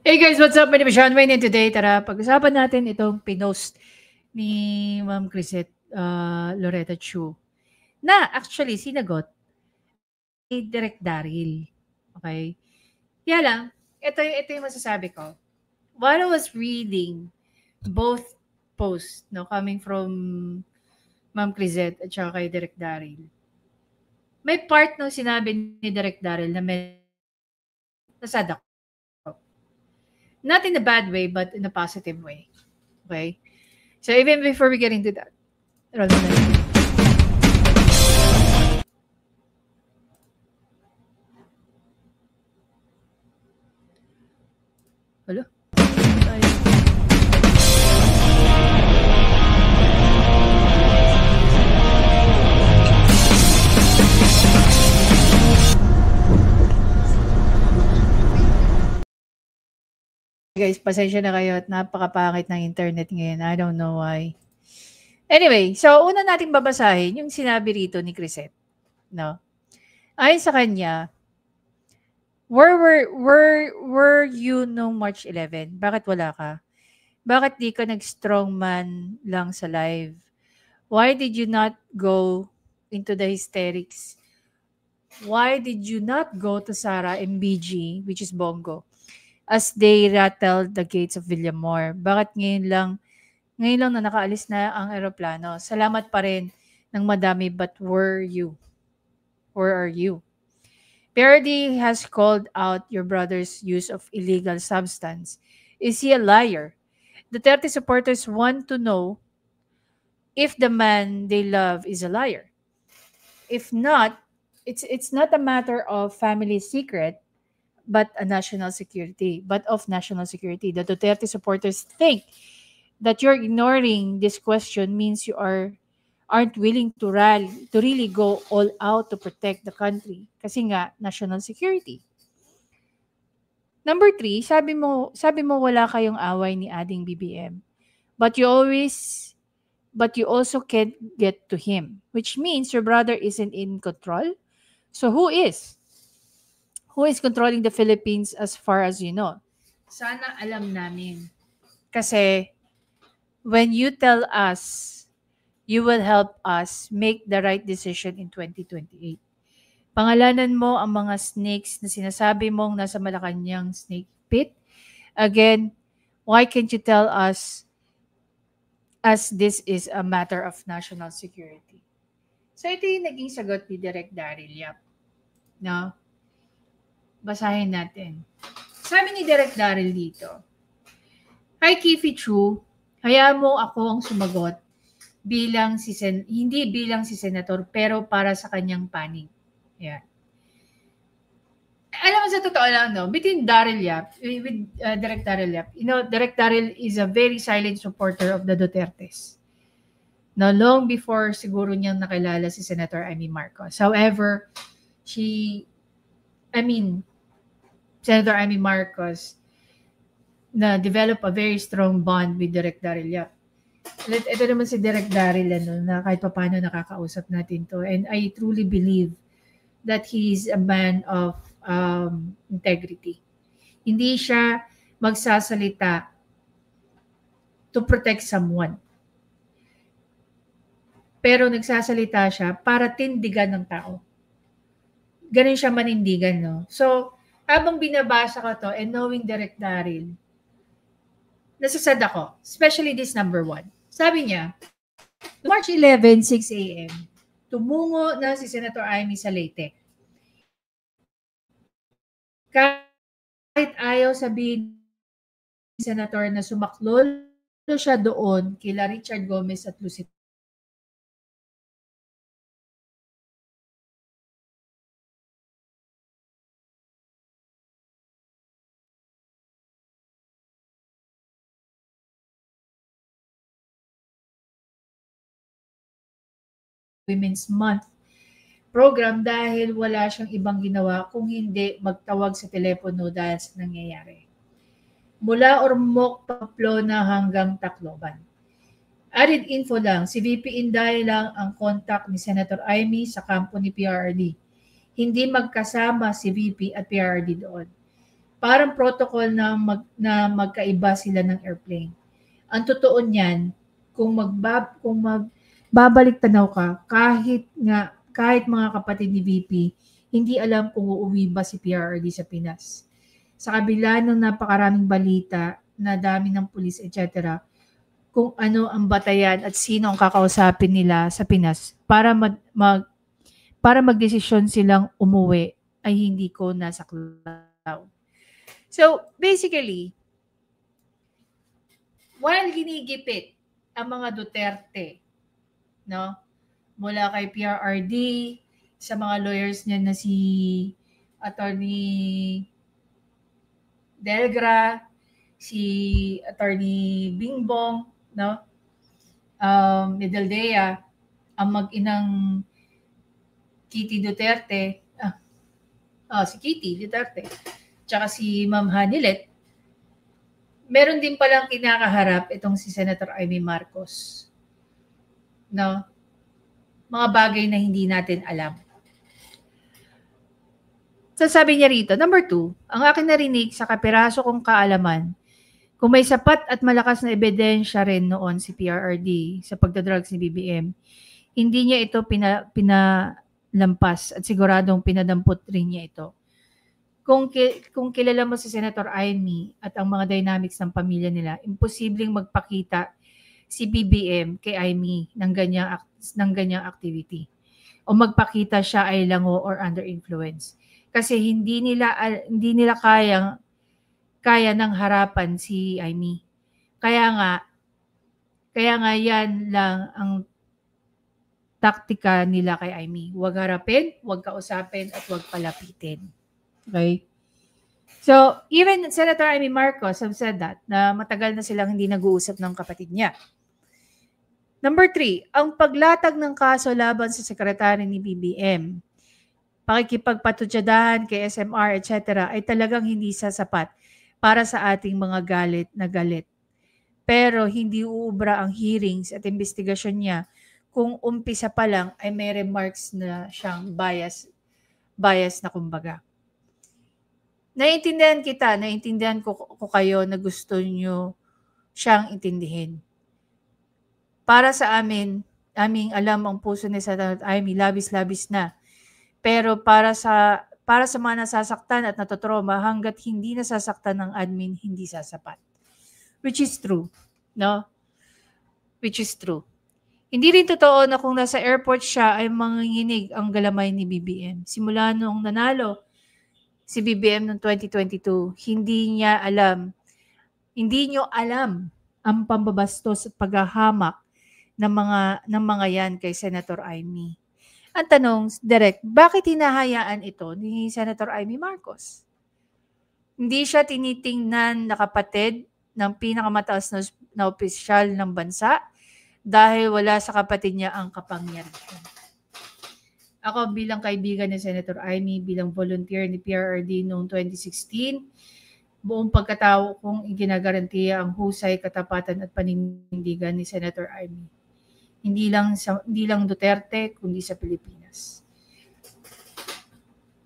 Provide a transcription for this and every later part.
Hey guys, what's up? My name is Sean Wayne and today, tara, pag-usapan natin itong pinost ni Ma'am Crisette Loretta Chu na actually sinagot ni Direk Daryl. Okay? Kaya lang, ito yung masasabi ko. While I was reading both posts coming from Ma'am Crisette at saka kay Direk Daryl, may part no sinabi ni Direk Daryl na medyo nasad ako. Not in a bad way, but in a positive way. Okay? So even before we get into that, roll mo na. Hello? Guys, pasensya na kayo at napakapangit ng internet ngayon. I don't know why. Anyway, so una nating babasahin yung sinabi rito ni Crisette. No? Ayon sa kanya, were you nung March 11? Bakit wala ka? Bakit di ka nag-strongman lang sa live? Why did you not go into the hysterics? Why did you not go to Sara MBG, which is Bongo, as they rattled the gates of Villamor? Bakit ngayon lang na nakaalis na ang eroplano? Salamat pa rin ng madami, but where are you? PRD has called out your brother's use of illegal substance. Is he a liar? Duterte supporters want to know if the man they love is a liar. If not, it's not a matter of family secret, but of national security. The Duterte supporters think that you're ignoring this question means you aren't willing to really go all out to protect the country. Kasi nga, national security. Number 3, sabi mo wala kayong away ni Ading BBM. But you also can't get to him, which means your brother isn't in control. So who is? Who is controlling the Philippines as far as you know? Sana alam namin. Kasi when you tell us, you will help us make the right decision in 2028. Pangalanan mo ang mga snakes na sinasabi mong nasa Malacanang snake pit. Again, why can't you tell us as this is a matter of national security? So ito yung naging sagot ni Direk Daryl Yap. No? Basahin natin. Sabi ni Direk Daryl dito, Hi Kifi Chu, hayaan mo ako ang sumagot hindi bilang si senator pero para sa kanyang panig. Yeah. Alam mo sa totoo lang, no, between Daryl Yap, with Direk Daryl Yap, Direk Daryl is a very silent supporter of the Dutertes. No, long before siguro niyang nakilala si Senator Amy Marcos. However, Senator Amy Marcos na develop a very strong bond with Direk Daryl Yap. Ito naman si Direk Daryl na kahit paano nakakausap natin to. And I truly believe that he is a man of integrity. Hindi siya magsasalita to protect someone. Pero nagsasalita siya para tindigan ng tao. Ganun siya manindigan, no? So, habang binabasa ko to and knowing Direk Daryl, nasasad ako, especially this number 1. Sabi niya, March 11, 6 a.m., tumungo na si Senator Amy sa Leyte. Kahit ayaw sabihin ni Senator na sumaklol siya doon kila Richard Gomez at Lucy Women's Month program dahil wala siyang ibang ginawa kung hindi magtawag sa telepono dahil sa nangyayari. Mula Ormoc, Pamplona hanggang Tacloban. Added info lang, si VP Inday lang ang contact ni Senator Amy sa kampo ni PRRD. Hindi magkasama si VP at PRRD doon. Parang protocol na magkaiba sila ng airplane. Ang totoo niyan, kung magbabalik tanaw ka, kahit mga kapatid ni VP, hindi alam kung uuwi ba si PRRD sa Pinas. Sa kabila ng napakaraming balita na dami ng pulis, etc., kung ano ang batayan at sino ang kakausapin nila sa Pinas para magdesisyon silang umuwi ay hindi ko nasaklaw. So, basically, while ginigipit ang mga Duterte, no? Mula kay PRRD, sa mga lawyers niya na si Attorney Delgra, si Attorney Bingbong, no? Medaldea, ang mag-inang Kitty Duterte, si Kitty Duterte, tsaka si Ma'am Hanilet, meron din palang kinakaharap itong si Senator Amy Marcos. No? Mga bagay na hindi natin alam. Sasabi niya rito, number 2, ang aking narinig sa kapiraso kong kaalaman, kung may sapat at malakas na ebidensya rin noon si PRRD sa pagdadrugs ni BBM, hindi niya ito pinalampas at siguradong pinadampot rin niya ito. Kung kilala mo si Senator Amy at ang mga dynamics ng pamilya nila, imposibleng magpakita si BBM kay Amy ng ganyang activity. O magpakita siya ay lango or under influence. Kasi hindi nila kaya ng harapan si Amy. Kaya nga yan lang ang taktika nila kay Amy. Huwag harapin, huwag kausapin, at huwag palapitin. Okay? So, even Senator Amy Marcos have said that, na matagal na silang hindi nag-uusap ng kapatid niya. Number 3, ang paglatag ng kaso laban sa sekretary ni BBM, pakikipagpatutsadahan kay SMR, etc. ay talagang hindi sasapat para sa ating mga galit na galit. Pero hindi uubra ang hearings at investigasyon niya kung umpisa pa lang ay may remarks na siyang bias na kumbaga. Naiintindihan ko kayo na gusto nyo siyang intindihin. Para sa aming alam ang puso ni Senator Amy, labis-labis na. Pero para sa mga nasasaktan at natotroma, hanggat hindi nasasaktan ng admin, hindi sasapat. Which is true. No? Which is true. Hindi rin totoo na kung nasa airport siya ay manginginig ang galamay ni BBM. Simula noong nanalo si BBM noong 2022, hindi nyo alam ang pambabastos at paghahamak ng mga yan kay Senator Amy. Ang tanong, direct, bakit hinahayaan ito ni Senator Amy Marcos? Hindi siya tinitingnan na kapatid ng pinakamataas na opisyal ng bansa dahil wala sa kapatid niya ang kapangyarihan. Ako bilang kaibigan ni Senator Amy, bilang volunteer ni PRRD noong 2016, buong pagkatao kong iginagarantiya ang husay, katapatan at paninindigan ni Senator Amy. Hindi lang Duterte, kundi sa Pilipinas.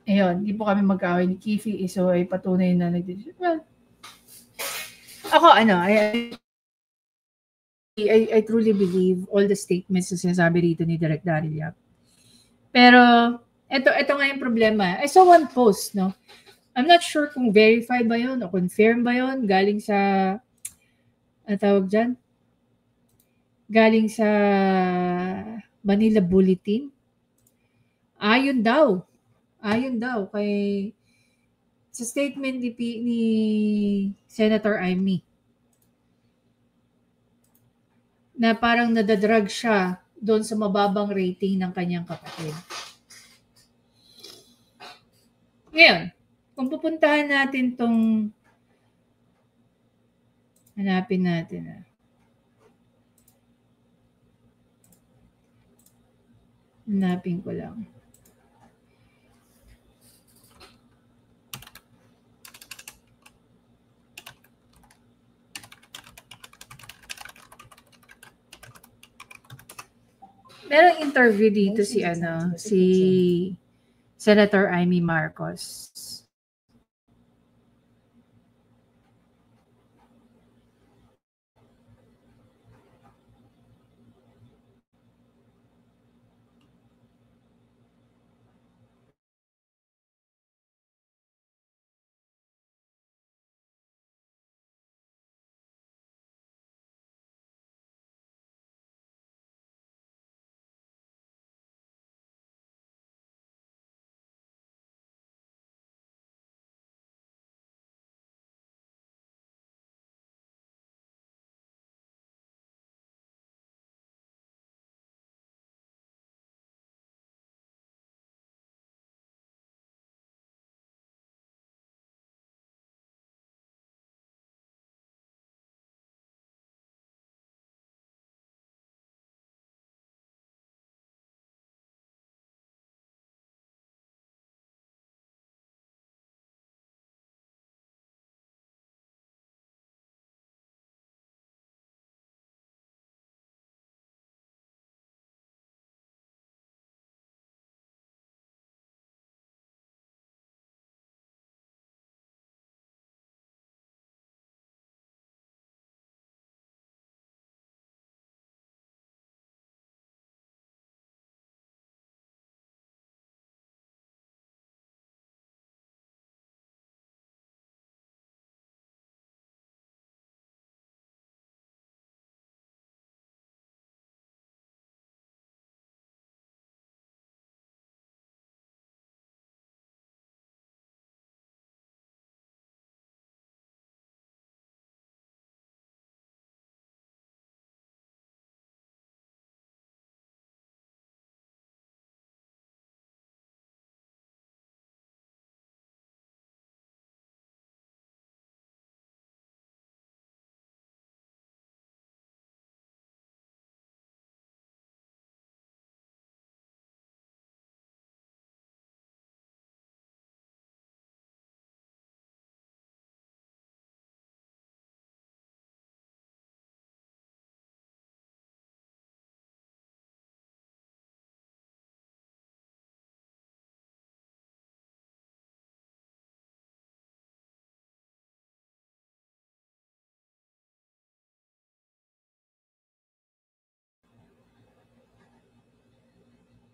Ayun, hindi po kami mag-away ni Kifi, so ay patunay na well, ako I truly believe all the statements na sinasabi rito ni Direk Daryl Yap. Pero ito nga yung problema. I saw one post, no? I'm not sure kung verified ba yun o confirmed ba yun galing sa tawag dyan? Galing sa Manila Bulletin. Ayon daw kay sa statement ni Senator Amy na parang nadadrag siya doon sa mababang rating ng kanyang kapatid. Ngayon, kung pupuntahan natin tong hanapin natin hanapin ko lang. Merong interview dito si Senator Amy Marcos.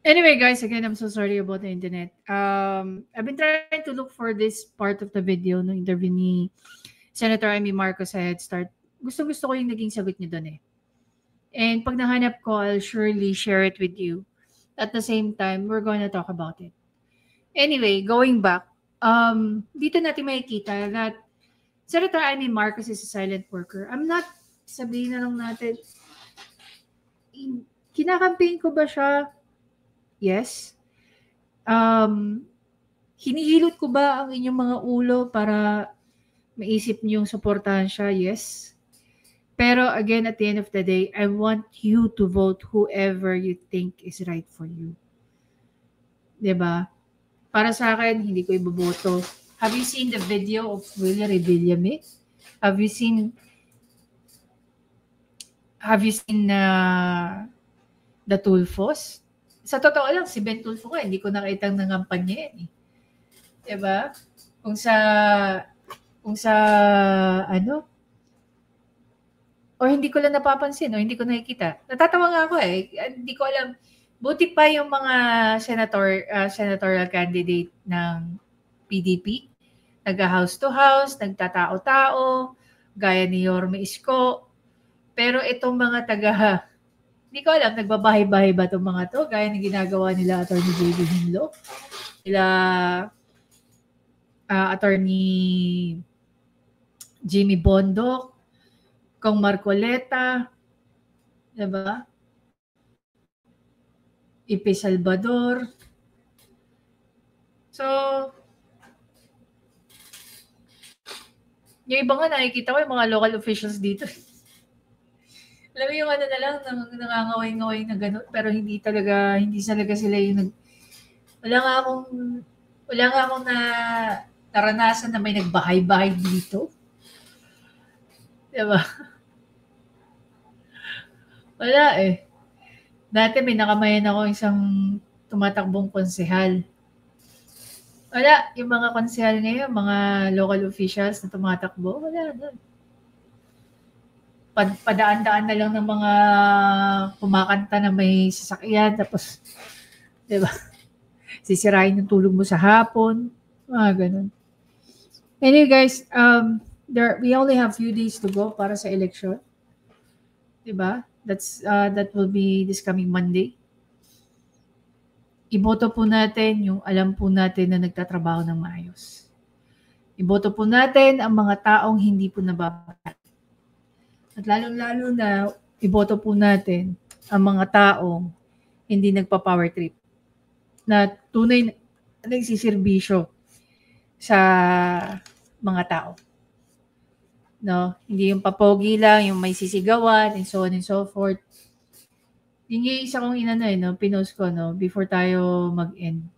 Anyway, guys, again, I'm so sorry about the internet. I've been trying to look for this part of the video no interview ni Senator Amy Marcos sa Head Start. Gusto ko yung naging sagot niya doon eh. And pag nahanap ko, I'll surely share it with you. At the same time, we're going to talk about it. Anyway, going back, dito natin makikita that Senator Amy Marcos is a silent worker. I'm not, sabihin na lang natin, kinakampaign ko ba siya? Yes. Hinihilot ko ba ang inyong mga ulo para maisip niyong suportahan siya? Yes. Pero again, at the end of the day, I want you to vote whoever you think is right for you. Diba? Para sa akin, hindi ko iboboto. Have you seen the video of Willie Revillame? Have you seen the Tulfos? Sa totoo lang, si Ben Tulfo ko, hindi ko nakitang nangampanya yan eh. Diba? Kung sa or hindi ko lang napapansin o hindi ko nakikita. Natatawa nga ako eh. Hindi ko alam. Buti pa yung mga senatorial candidate ng PDP. Nag-house to house, nagtatao-tao, gaya ni Yorme Isko. Pero itong mga hindi ko alam, nagbabahay-bahay ba itong mga to? Gaya ng ginagawa nila Attorney J.B. Hinlo. Nila Attorney Jimmy Bondoc, Kong Marcoleta, diba? Ipe Salvador. So, yung iba nga nakikita ko yung mga local officials dito. Alam mo yung na lang, nangangaway-ngaway na gano'n, pero hindi talaga sila yung wala nga akong naranasan na may nagbahay-bahay dito. Diba? Wala eh. Dati may nakamayan ako isang tumatakbong konsehal. Wala. Yung mga konsehal ngayon, mga local officials na tumatakbo, wala na. Padaan-daan na lang ng mga kumakanta na may sasakyan, tapos, diba? Sisirain yung tulog mo sa hapon. Ganun. Anyway guys, we only have few days to go para sa election. Diba? That will be this coming Monday. Iboto po natin yung alam po natin na nagtatrabaho ng maayos. Iboto po natin ang mga taong hindi po nababata. At lalong-lalo na, iboto po natin ang mga taong hindi nagpa-power trip. Na tunay na nagsisirbisyo sa mga tao. No, hindi yung papogi lang, yung may sisigawan, and so on and so forth. Yun yung isa kong pinost ko, no, before tayo mag-end.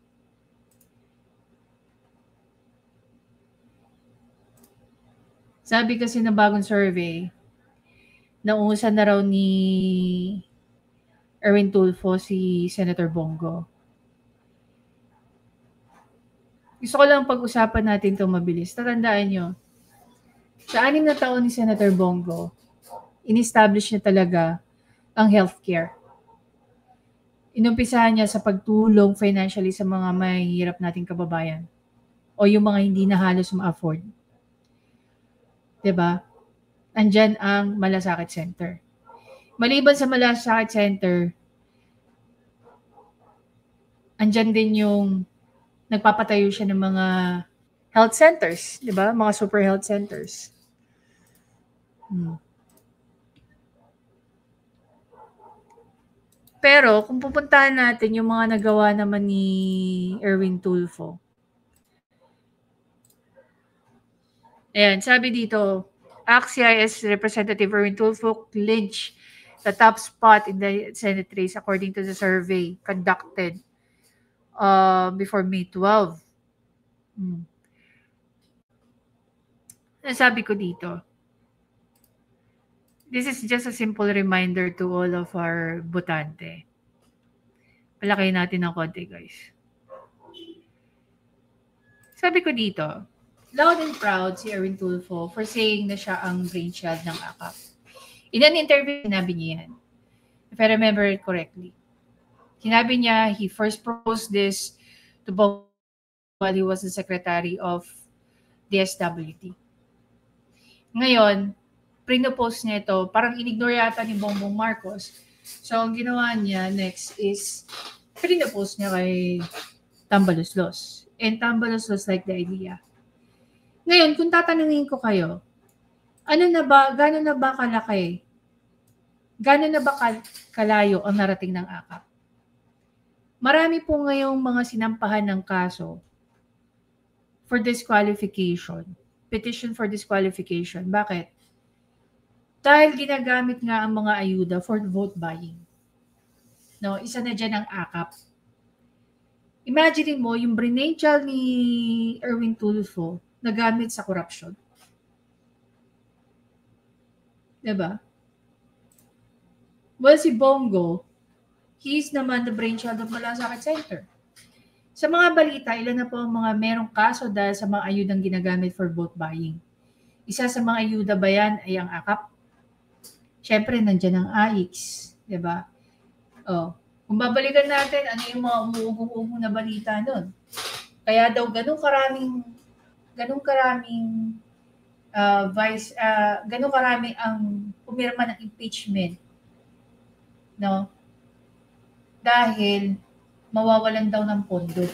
Sabi kasi ng bagong survey, nauusan na raw ni Erwin Tulfo si Senator Bongo. Gusto ko lang pag-usapan natin itong mabilis. Tatandaan nyo, sa 6 na taon ni Senator Bongo, in-establish niya talaga ang healthcare. Inumpisahan niya sa pagtulong financially sa mga mahihirap nating kababayan o yung mga hindi na halos ma-afford. Diba? Andyan ang Malasakit Center. Maliban sa Malasakit Center, andyan din yung nagpapatayo siya ng mga health centers, diba? Mga super health centers. Pero kung pupuntahan natin yung mga nagawa naman ni Erwin Tulfo. Ayan, sabi dito, ACT-CIS Representative Erwin Tulfo clinched the top spot in the Senate race according to the survey conducted before May 12. Sabi ko dito, this is just a simple reminder to all of our botante. Palakay natin ng konti, guys. Sabi ko dito, loud and proud si Erwin Tulfo for saying na siya ang brainchild ng AKAP. In an interview, sinabi niya yan. If I remember it correctly. Sinabi niya, he first proposed this to Bongbong while he was the Secretary of DSWD. Ngayon, pinopose niya ito, parang inignore yata ni Bongbong Marcos. So, ang ginawa niya next is, pinopose niya kay Tambaloslos. And Tambaloslos like the idea. Ngayon, kung tatanungin ko kayo, gano'n na ba kalaki? Gano'n na ba kalayo ang narating ng AKAP? Marami po ngayong mga sinampahan ng kaso for disqualification. Petition for disqualification. Bakit? Dahil ginagamit nga ang mga ayuda for vote buying. No, isa na dyan ang AKAP. Imagine mo, yung brinangel ni Erwin Tulfo nagamit sa corruption. Diba? Well, si Bongo, he's naman the brainchild of Malasakit Center. Sa mga balita, ilan na po ang mga merong kaso dahil sa mga ayudang ginagamit for vote buying. Isa sa mga ayuda ba yan ay ang AKAP? Siyempre, nandiyan ang AIX. Diba? Oh. Kung babalikan natin, ano yung mga umuugong-ugong na balita nun? Kaya daw ganun karaming ganun karami ang pumirma ng impeachment, no? Dahil mawawalan daw ng pondo.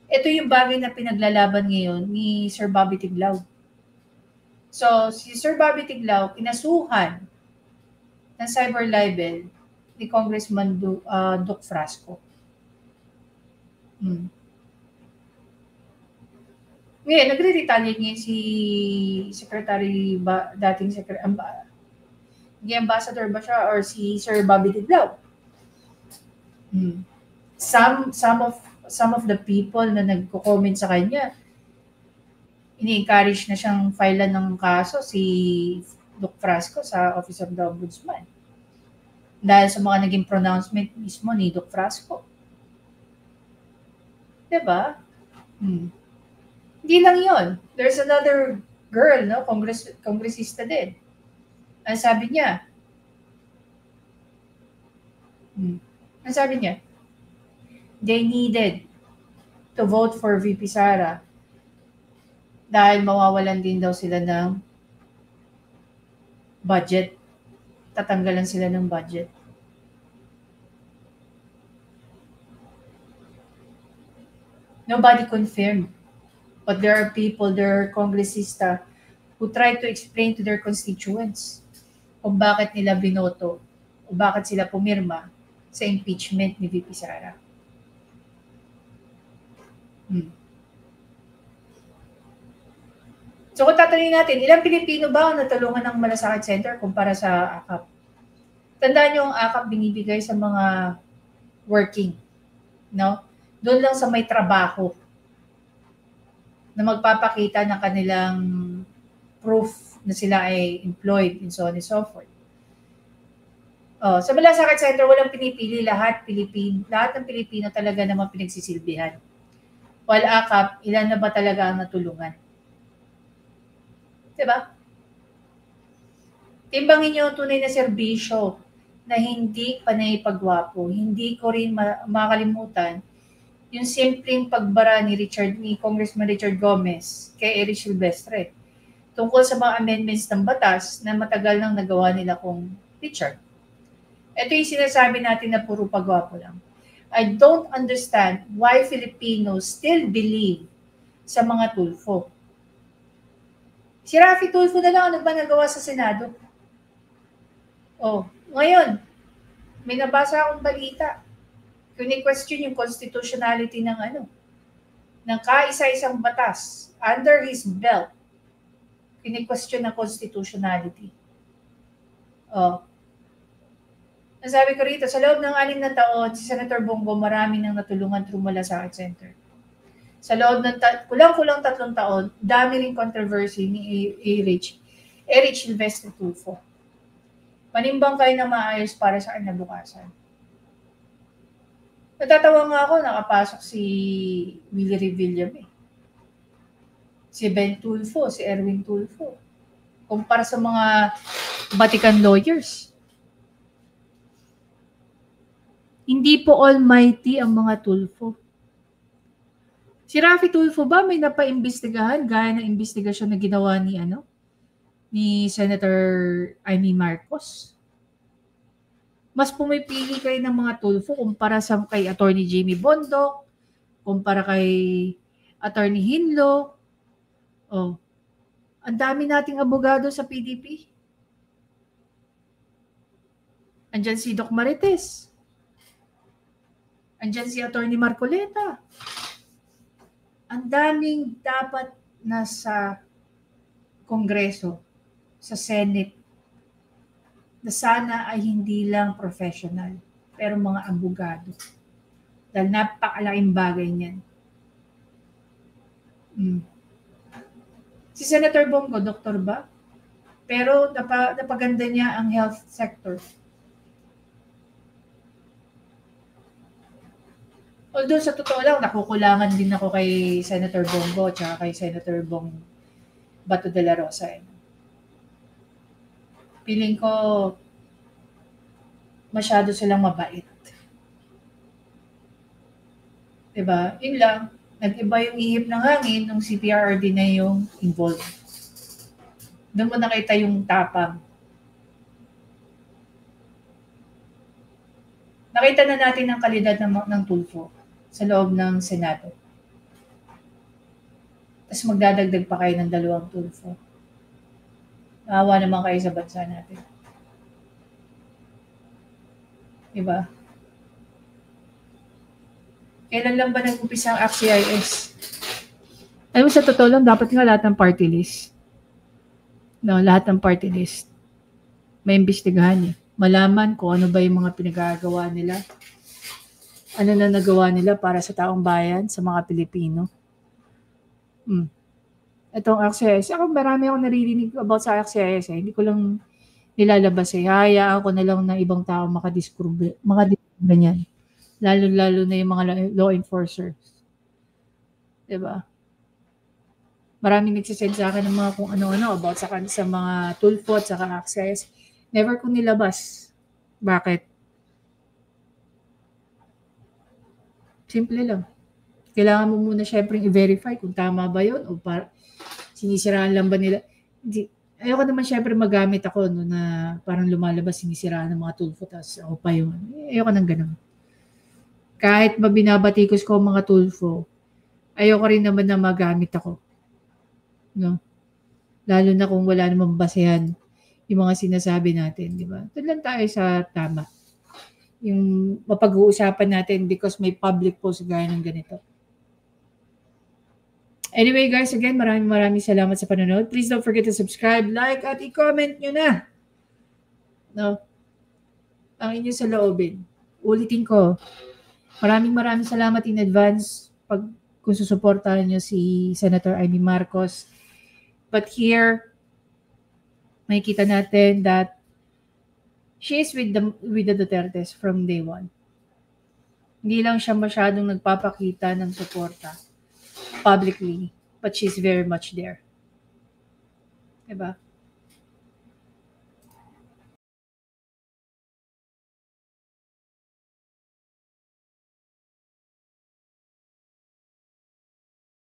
Ito yung bagay na pinaglalaban ngayon ni Sir Bobby Tiglao. So, si Sir Bobby Tiglao, kinasuhan ng cyber libel ni Congressman Duc Frasco. Ngayon, nagre-retaliate ngayon si dating Ambassador ba siya or si Sir Bobby Tiglao. Some of the people na nagko-comment sa kanya, ini-encourage na siyang filean ng kaso si Duc Frasco sa Office of the Ombudsman. Dahil sa mga naging pronouncement mismo ni Duc Frasco. Diba? Hindi lang yon. There's another girl, no? Kongresista din. Ang sabi niya, they needed to vote for VP Sara dahil mawawalan din daw sila ng budget. Tatanggalan sila ng budget. Nobody confirmed. But there are congressista who try to explain to their constituents kung bakit nila binoto o bakit sila pumirma sa impeachment ni VP Sara. So kung tatanungin natin, ilang Pilipino ba ang natulungan ng Malasakit Center kumpara sa AKAP? Tandaan nyo, ang AKAP binibigay sa mga working. No? Doon lang sa may trabaho na magpapakita ng kanilang proof na sila ay employed and so on and so forth. Sa Malasakit Center, walang pinipili, lahat ng Pilipino talaga naman pinagsisilbihan. While AKAP, ilan na ba talaga ang natulungan? Diba? Timbangin nyo ang tunay na serbisyo na hindi panay pagwapo. Hindi ko rin makalimutan yung simpleng pagbara ni Congressman Richard Gomez kay Eric Silvestre tungkol sa mga amendments ng batas na matagal nang nagawa nila kung Richard. Ito yung sinasabi natin na puro pagwapo lang. I don't understand why Filipinos still believe sa mga Tulfo. Si Raffy Tulfo na lang ano ba nagawa sa Senado? Ngayon, may nabasa akong balita. Kuni-question yung constitutionality ng kaisa-isang batas under his belt. Kini-question ang constitutionality. Nasabi ko rito, sa loob ng 6 na taon, si Senator Bongo marami nang natulungan through Malasakit Center. Sa loob ng kulang-kulang 3 taon, dami ring controversy ni Eric Silvestre Tulfo. Panimbang kayo na maayos para sa kinabukasan. Natatawa nga ako, nakapasok si Willie Revillame. Si Ben Tulfo, si Erwin Tulfo. Kumpara sa mga Vatican lawyers. Hindi po almighty ang mga Tulfo. Si Raffy Tulfo ba may napaimbestigahan gaya ng investigasyon na ginawa ni Senator Amy Marcos? Mas pumipili kayo ng mga Tulfo kumpara sa kay Attorney Jamie Bondoc, kumpara kay Attorney Hinlo. Oh, ang dami nating abogado sa PDP. Andyan si Doc Marites. Andyan si Attorney Marcoleta. Ang daming dapat nasa Kongreso, sa Senate, na sana ay hindi lang professional, pero mga abogado. Dahil napakalaking bagay niyan. Si Senator Bongo, doktor ba? Pero napaganda niya ang health sector. Although sa totoo lang, nakukulangan din ako kay Senator Bongo at kay Senator Bong Bato de la Rosa. Feeling ko masyado silang mabait. Diba? Yun lang. Nag-iba yung ihip ng hangin nung si PRRD na yung involved. Doon mo nakita yung tapang. Nakita na natin ang kalidad ng Tulfo sa loob ng Senado. Tapos magdadagdag pa kayo ng 2 Tulfo. Naawa naman kayo sa bansa natin. Diba? Kailan lang ba nag-umpisa ang ACT-CIS? Alam mo, sa totoo lang, dapat nga lahat ng party list. No, lahat ng party list. May imbestigahan eh. Malaman kung ano ba yung mga pinagagawa nila. Ano na nagawa nila para sa taong bayan, sa mga Pilipino. Itong ACT-CIS. Ako marami akong naririnig about sa ACT-CIS eh. Hindi ko lang nilalabas eh. Hayaan ko na lang na ibang tao makadiscover niyan. Lalo-lalo na yung mga law enforcers. Diba? Maraming nagsisend sa akin ng mga kung ano-ano about sa mga Tulfo at saka ACT-CIS. Never ko nilabas. Bakit? Simple lang. Kailangan mo muna syempre i-verify kung tama ba yun o sinisiraan lang ba nila. Ayoko naman syempre magamit ako na parang lumalabas sinisiraan ng mga Tulfo tapos ako pa yun. Ayoko nang ganun. Kahit mabinabatikos ko ang mga Tulfo, ayoko rin naman na magamit ako. No? Lalo na kung wala namang basehan yung mga sinasabi natin, di ba? Doon lang tayo sa tama. Yung mapag-uusapan natin because may public post gaya ng ganito. Anyway guys, again, maraming salamat sa panonood. Please don't forget to subscribe, like, at i-comment nyo na. No? Ang inyo sa loobin. Ulitin ko. Maraming salamat in advance kung susuportahan nyo si Senator Amy Marcos. But here, makikita natin that she is with the Dutertes from day one. Hindi lang siya masyadong nagpapakita ng suporta publicly, but she's very much there. Diba?